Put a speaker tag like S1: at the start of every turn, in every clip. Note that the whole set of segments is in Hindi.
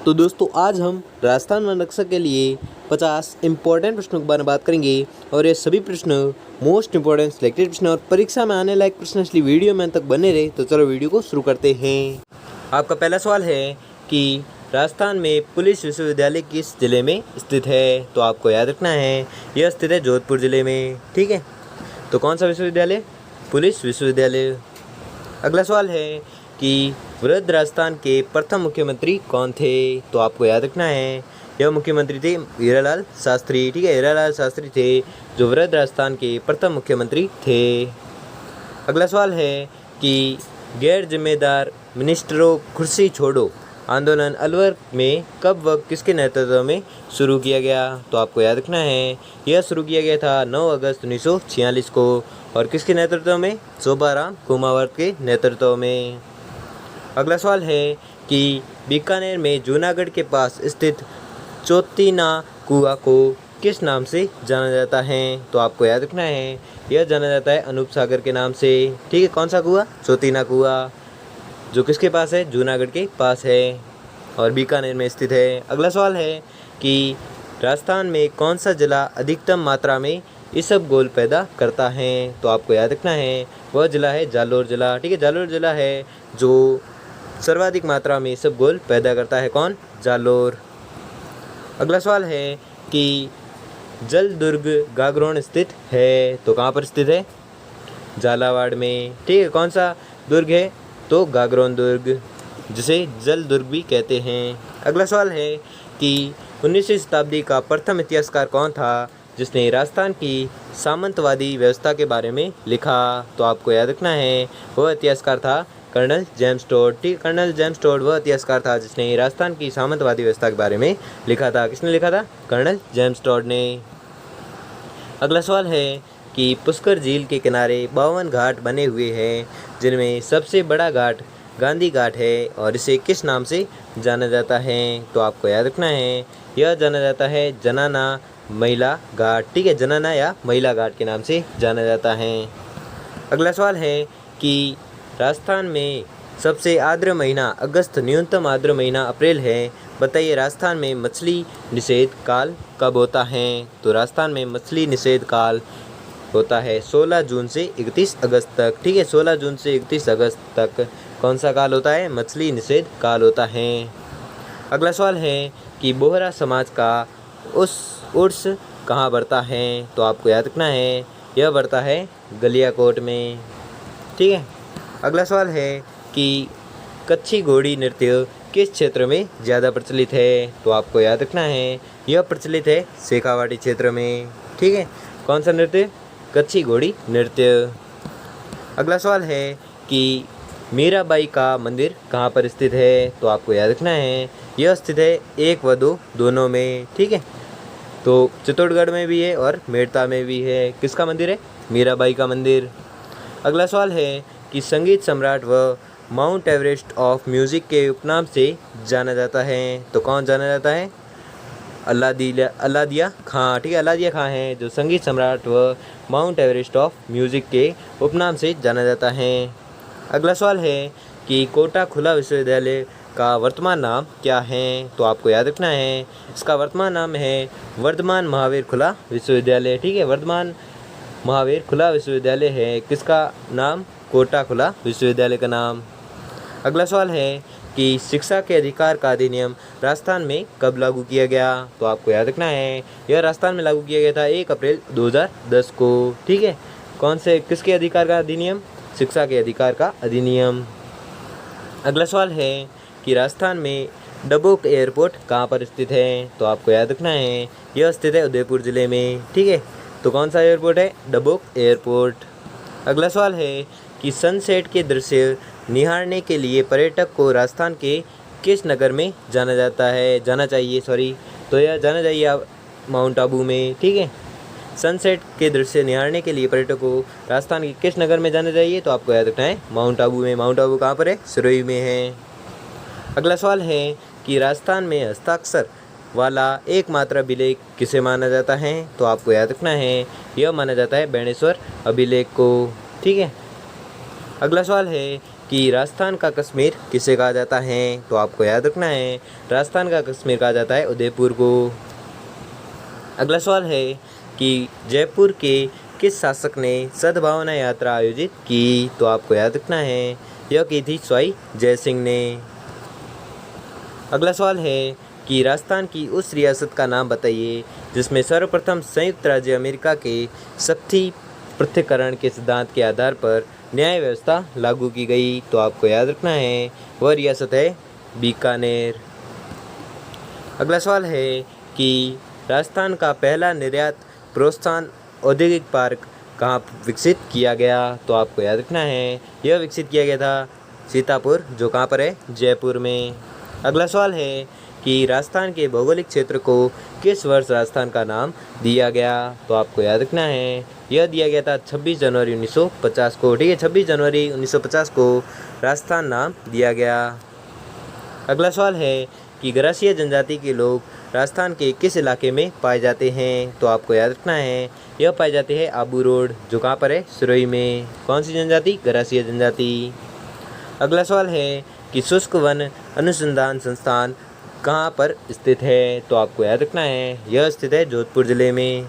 S1: तो दोस्तों आज हम राजस्थान वन रक्षक के लिए 50 इम्पोर्टेंट प्रश्नों के बारे में बात करेंगे और ये सभी प्रश्न मोस्ट इम्पोर्टेंट सिलेक्टेड प्रश्न और परीक्षा में आने लायक प्रश्न, इसलिए वीडियो में अंत तक बने रहे। तो चलो वीडियो को शुरू करते हैं। आपका पहला सवाल है कि राजस्थान में पुलिस विश्वविद्यालय किस जिले में स्थित है। तो आपको याद रखना है यह स्थित है जोधपुर जिले में। ठीक है, तो कौन सा विश्वविद्यालय? पुलिस विश्वविद्यालय। अगला सवाल है कि वृद्ध राजस्थान के प्रथम मुख्यमंत्री कौन थे। तो आपको याद रखना है यह मुख्यमंत्री थे हीरालाल शास्त्री। ठीक है, हीरालाल शास्त्री थे जो वृद्ध राजस्थान के प्रथम मुख्यमंत्री थे। अगला सवाल है कि गैर जिम्मेदार मिनिस्टरों कुर्सी छोड़ो आंदोलन अलवर में कब व किसके नेतृत्व में शुरू किया गया। तो आपको याद रखना है यह शुरू किया गया था 9 अगस्त 1946 को। और किसके नेतृत्व में? शोभाराम कुमावत के नेतृत्व में। अगला सवाल है कि बीकानेर में जूनागढ़ के पास स्थित चोतीना कुआं को किस नाम से जाना जाता है। तो आपको याद रखना है यह जाना जाता है अनूप सागर के नाम से। ठीक है, कौन सा कुआं? चोतीना कुआं, जो किसके पास है? जूनागढ़ के पास है और बीकानेर में स्थित है। अगला सवाल है कि राजस्थान में कौन सा जिला अधिकतम मात्रा में इसबगोल पैदा करता है। तो आपको याद रखना है वह जिला है जालोर जिला। ठीक है, जालोर जिला है जो सर्वाधिक मात्रा में इसबगोल पैदा करता है। कौन? जालोर। अगला सवाल है कि जलदुर्ग गागरोन स्थित है। तो कहाँ पर स्थित है? झालावाड़ में। ठीक है, कौन सा दुर्ग है? तो गागरोन दुर्ग, जिसे जलदुर्ग भी कहते हैं। अगला सवाल है कि 19वीं शताब्दी का प्रथम इतिहासकार कौन था जिसने राजस्थान की सामंतवादी व्यवस्था के बारे में लिखा। तो आपको याद रखना है वह इतिहासकार था कर्नल जेम्स टोड। ठीक, कर्नल जेम्स टोड वह इतिहासकार था जिसने राजस्थान की सामंतवादी व्यवस्था के बारे में लिखा था। किसने लिखा था? कर्नल जेम्स टोड ने। अगला सवाल है कि पुष्कर झील के किनारे 52 घाट बने हुए हैं जिनमें सबसे बड़ा घाट गांधी घाट है और इसे किस नाम से जाना जाता है। तो आपको याद रखना है यह जाना जाता है जनाना महिला घाट। ठीक है, जनाना या महिला घाट के नाम से जाना जाता है। अगला सवाल है कि राजस्थान में सबसे आर्द्र महीना अगस्त, न्यूनतम आर्द्र महीना अप्रैल है। बताइए राजस्थान में मछली निषेध काल कब होता है। तो राजस्थान में मछली निषेध काल होता है 16 जून से 31 अगस्त तक। ठीक है, 16 जून से 31 अगस्त तक कौन सा काल होता है? मछली निषेध काल होता है। अगला सवाल है कि बोहरा समाज का उर्स कहाँ बढ़ता है। तो आपको याद रखना है यह बढ़ता है गलियाकोट में। ठीक है, अगला सवाल है कि कच्छी घोड़ी नृत्य किस क्षेत्र में ज़्यादा प्रचलित है। तो आपको याद रखना है यह प्रचलित है शेखावाटी क्षेत्र में। ठीक है, कौन सा नृत्य? कच्छी घोड़ी नृत्य। अगला सवाल है कि मीराबाई का मंदिर कहाँ पर स्थित है। तो आपको याद रखना है यह स्थित है 1 व 2 दोनों में। ठीक है, तो चित्तौड़गढ़ में भी है और मेड़ता में भी है। किसका मंदिर है? मीराबाई का मंदिर। अगला सवाल है कि संगीत सम्राट व माउंट एवरेस्ट ऑफ म्यूज़िक के उपनाम से जाना जाता है। तो कौन जाना जाता है? अलादिया खां। ठीक है, अलादिया खां है जो संगीत सम्राट व माउंट एवरेस्ट ऑफ म्यूज़िक के उपनाम से जाना जाता है। अगला सवाल है कि कोटा खुला विश्वविद्यालय का वर्तमान नाम क्या है। तो आपको याद रखना है इसका वर्तमान नाम है वर्धमान महावीर खुला विश्वविद्यालय। ठीक है, वर्धमान महावीर खुला विश्वविद्यालय है। किसका नाम? कोटा खुला विश्वविद्यालय का नाम। अगला सवाल है कि शिक्षा के अधिकार का अधिनियम राजस्थान में कब लागू किया गया। तो आपको याद रखना है यह राजस्थान में लागू किया गया था 1 अप्रैल 2010 को। ठीक है, कौन से किसके अधिकार का अधिनियम? शिक्षा के अधिकार का अधिनियम। अगला सवाल है कि राजस्थान में डबोक एयरपोर्ट कहाँ पर स्थित है। तो आपको याद रखना है यह स्थित है उदयपुर जिले में। ठीक है, तो कौन सा एयरपोर्ट है? डबोक एयरपोर्ट। अगला सवाल है कि सनसेट के दृश्य निहारने के लिए पर्यटक को राजस्थान के किस नगर में जाना चाहिए। तो यह जाना चाहिए माउंट आबू में। ठीक है, सनसेट के दृश्य निहारने के लिए पर्यटक को राजस्थान के किस नगर में जाना चाहिए। तो आपको याद रखना है माउंट आबू में। माउंट आबू कहाँ पर है? सिरोही में है। अगला सवाल है कि राजस्थान में हस्ताक्षर वाला एकमात्र अभिलेख किसे माना जाता है। तो आपको याद रखना है यह माना जाता है बेणेश्वर अभिलेख को। ठीक है, अगला सवाल है कि राजस्थान का कश्मीर किसे कहा जाता है, तो आपको याद रखना है राजस्थान का कश्मीर कहा जाता है उदयपुर को। अगला सवाल है कि जयपुर के किस शासक ने सद्भावना यात्रा आयोजित की, तो आपको याद रखना है यह की थी सवाई जय सिंह ने। अगला सवाल है कि राजस्थान की उस रियासत का नाम बताइए जिसमें सर्वप्रथम संयुक्त राज्य अमेरिका के शक्ति पृथक्करण के सिद्धांत के आधार पर न्याय व्यवस्था लागू की गई, तो आपको याद रखना है वह रियासत है बीकानेर। अगला सवाल है कि राजस्थान का पहला निर्यात प्रोत्साहन औद्योगिक पार्क कहाँ विकसित किया गया, तो आपको याद रखना है यह विकसित किया गया था सीतापुर, जो कहाँ पर है जयपुर में। अगला सवाल है कि राजस्थान के भौगोलिक क्षेत्र को किस वर्ष राजस्थान का नाम दिया गया, तो आपको याद रखना है यह दिया गया था 26 जनवरी 1950 को। ठीक है, 26 जनवरी 1950 को राजस्थान नाम दिया गया। अगला सवाल है कि गरासिया जनजाति के लोग राजस्थान के किस इलाके में पाए जाते हैं, तो आपको याद रखना है यह पाए जाते हैं आबू रोड, जो कहाँ पर है सिरोही में। कौन सी जनजाति? गरासिया जनजाति। अगला सवाल है कि शुष्क वन अनुसंधान संस्थान कहाँ पर स्थित है, तो आपको याद रखना है यह स्थित है जोधपुर जिले में।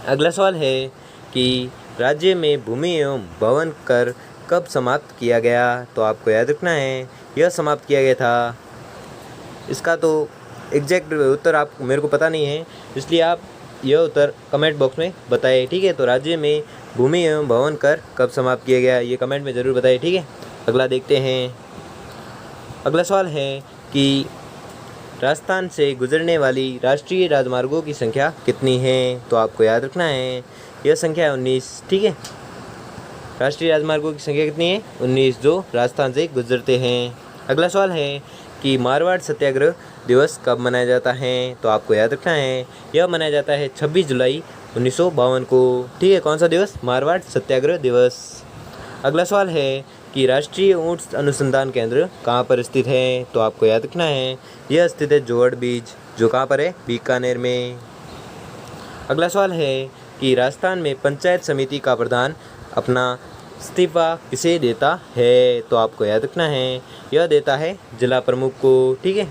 S1: अगला सवाल है कि राज्य में भूमि एवं भवन कर कब समाप्त किया गया, तो आपको याद रखना है यह समाप्त किया गया था। इसका तो एग्जैक्ट उत्तर आप मेरे को पता नहीं है, इसलिए आप यह उत्तर कमेंट बॉक्स में बताएं। ठीक है, तो राज्य में भूमि एवं भवन कर कब समाप्त किया गया ये कमेंट में ज़रूर बताएं। ठीक है, अगला देखते हैं। अगला सवाल है कि राजस्थान से गुजरने वाली राष्ट्रीय राजमार्गों की संख्या कितनी है, तो आपको याद रखना है यह संख्या है 19। ठीक है, राष्ट्रीय राजमार्गों की संख्या कितनी है? 19, जो राजस्थान से गुजरते हैं। अगला सवाल है कि मारवाड़ सत्याग्रह दिवस कब मनाया जाता है, तो आपको याद रखना है यह मनाया जाता है 26 जुलाई 1952 को। ठीक है, कौन सा दिवस? मारवाड़ सत्याग्रह दिवस। अगला सवाल है कि राष्ट्रीय ऊँट अनुसंधान केंद्र कहाँ पर स्थित है, तो आपको याद रखना है यह स्थित है जोड़ बीज, जो कहाँ पर है बीकानेर में। अगला सवाल है कि राजस्थान में पंचायत समिति का प्रधान अपना इस्तीफा किसे देता है, तो आपको याद रखना है यह देता है जिला प्रमुख को। ठीक है,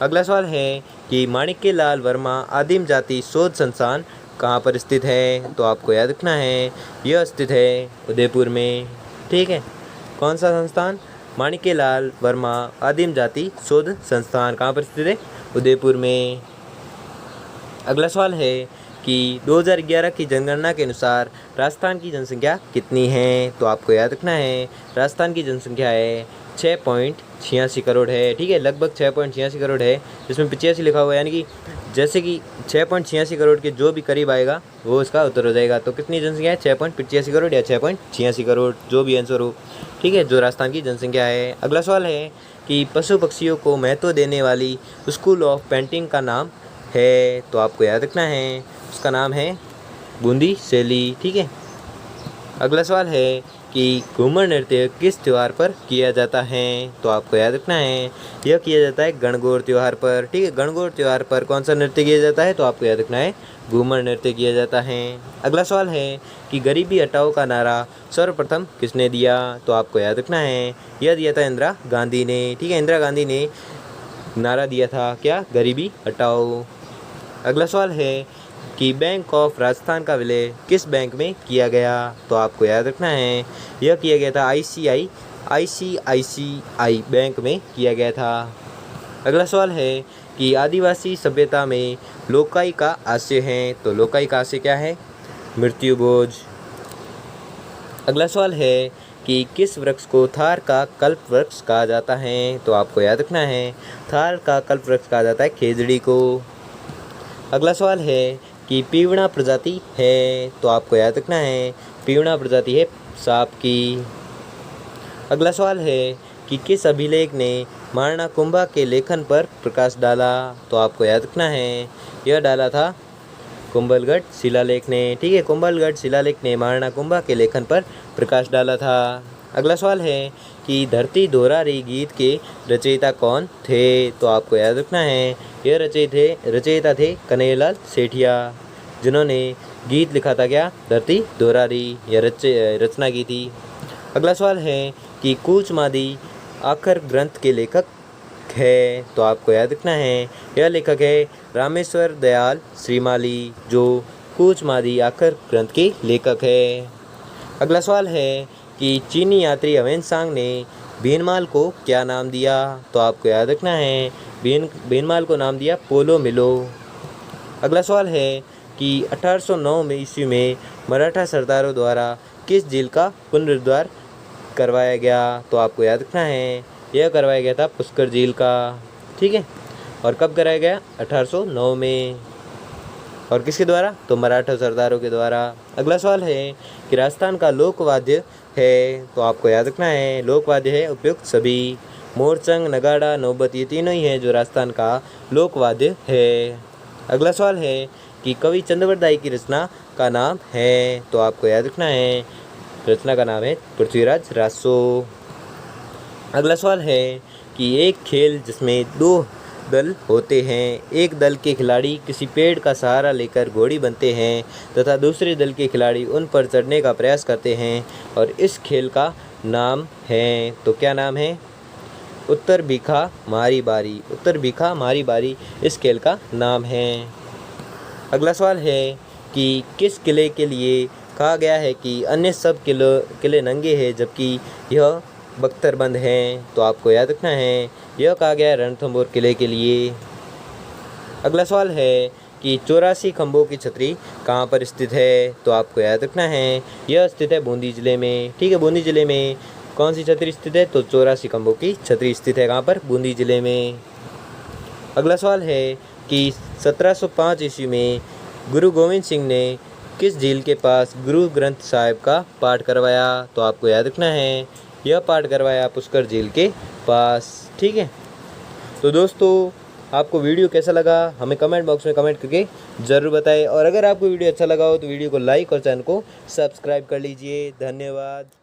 S1: अगला सवाल है कि माणिक्य लाल वर्मा आदिम जाति शोध संस्थान कहाँ पर स्थित है, तो आपको याद रखना है यह स्थित है उदयपुर में। ठीक है, कौन सा संस्थान? माणिक्य लाल वर्मा आदिम जाति शोध संस्थान कहाँ पर स्थित है? उदयपुर में। अगला सवाल है कि 2011 की जनगणना के अनुसार राजस्थान की जनसंख्या कितनी है, तो आपको याद रखना है राजस्थान की जनसंख्या है 6.86 करोड़ है। ठीक है, लगभग 6.86 करोड़ है, जिसमें 85 लिखा हुआ है, यानी कि जैसे कि 6.86 करोड़ के जो भी करीब आएगा वो इसका उत्तर हो जाएगा। तो कितनी जनसंख्या है? 6.85 करोड़ या 6.86 करोड़, जो भी आंसर हो। ठीक है, जो राजस्थान की जनसंख्या है। अगला सवाल है कि पशु पक्षियों को महत्व देने वाली स्कूल ऑफ पेंटिंग का नाम है, तो आपको याद रखना है उसका नाम है बूंदी शैली। ठीक है, अगला सवाल है कि घूमर नृत्य किस त्यौहार पर किया जाता है, तो आपको याद रखना है यह किया जाता है गणगौर त्यौहार पर। ठीक है, गणगौर त्यौहार पर कौन सा नृत्य किया जाता है, तो आपको याद रखना है घूमर नृत्य किया जाता है। अगला सवाल है कि गरीबी हटाओ का नारा सर्वप्रथम किसने दिया, तो आपको याद रखना है यह दिया था इंदिरा गांधी ने। ठीक है, इंदिरा गांधी ने नारा दिया था क्या? गरीबी हटाओ। अगला सवाल है कि बैंक ऑफ राजस्थान का विलय किस बैंक में किया गया, तो आपको याद रखना है यह किया गया था आईसीआईसीआई बैंक में किया गया था। अगला सवाल है कि आदिवासी सभ्यता में लोकाई का आशय है, तो लोकाई का आशय क्या है? मृत्यु भोज। अगला सवाल है कि किस वृक्ष को थार का कल्प वृक्ष कहा जाता है, तो आपको याद रखना है थार का कल्प वृक्ष कहा जाता है खेजड़ी को। अगला सवाल है कि पीवड़ा प्रजाति है, तो आपको याद रखना है पीवड़ा प्रजाति है सांप की। अगला सवाल है कि किस अभिलेख ने महाराणा कुंभा के लेखन पर प्रकाश डाला, तो आपको याद रखना है यह डाला था कुंभलगढ़ शिलालेख ने। ठीक है, कुंभलगढ़ शिलालेख ने महाराणा कुंभा के लेखन पर प्रकाश डाला था। अगला सवाल है कि धरती दोहरा रही गीत के रचयिता कौन थे, तो आपको याद रखना है यह रचयिता थे कन्हैयालाल सेठिया, जिन्होंने गीत लिखा था क्या? धरती दोहरा रही या रचना की थी। अगला सवाल है कि कूच मादी आखर ग्रंथ के लेखक है, तो आपको याद रखना है यह लेखक है रामेश्वर दयाल श्रीमाली, जो कूच मादी आखर ग्रंथ के लेखक है। अगला सवाल है कि चीनी यात्री हवेन सांग ने बीनमाल को क्या नाम दिया, तो आपको याद रखना है बीनमाल को नाम दिया पोलो मिलो। अगला सवाल है कि 1809 में ईस्वी में मराठा सरदारों द्वारा किस झील का पुनरुद्धार करवाया गया, तो आपको याद रखना है यह करवाया गया था पुष्कर झील का। ठीक है, और कब कराया गया? 1809 में। और किसके द्वारा? तो मराठा सरदारों के द्वारा। अगला सवाल है कि राजस्थान का लोकवाद्य है, तो आपको याद रखना है लोकवाद्य है उपयुक्त सभी। मोरचंग, नगाड़ा, नौबत ये तीनों ही हैं जो राजस्थान का लोकवाद्य है। अगला सवाल है कि कवि चंद्रवरदाई की रचना का नाम है, तो आपको याद रखना है रचना का नाम है पृथ्वीराज रासो। अगला सवाल है कि एक खेल जिसमें दो दल होते हैं, एक दल के खिलाड़ी किसी पेड़ का सहारा लेकर घोड़ी बनते हैं तथा दूसरे दल के खिलाड़ी उन पर चढ़ने का प्रयास करते हैं और इस खेल का नाम है, तो क्या नाम है? उत्तर भीखा मारी बारी। उत्तर भीखा मारी बारी इस खेल का नाम है। अगला सवाल है कि किस किले के लिए कहा गया है कि अन्य सब किले नंगे हैं जबकि यह बख्तरबंद हैं, तो आपको याद रखना है यह कहा गया है रणथंभौर किले के लिए। अगला सवाल है कि 84 खंभों की छतरी कहाँ पर स्थित है, तो आपको याद रखना है यह स्थित है बूंदी जिले में। ठीक है, बूंदी जिले में कौन सी छतरी स्थित है? तो 84 खंभों की छतरी स्थित है कहाँ पर? बूंदी जिले में। अगला सवाल है कि 1705 ईस्वी में गुरु गोविंद सिंह ने किस झील के पास गुरु ग्रंथ साहिब का पाठ करवाया, तो आपको याद रखना है यह पाठ करवाया पुष्कर झील के पास। ठीक है, तो दोस्तों आपको वीडियो कैसा लगा हमें कमेंट बॉक्स में कमेंट करके ज़रूर बताएं, और अगर आपको वीडियो अच्छा लगा हो तो वीडियो को लाइक और चैनल को सब्सक्राइब कर लीजिए। धन्यवाद।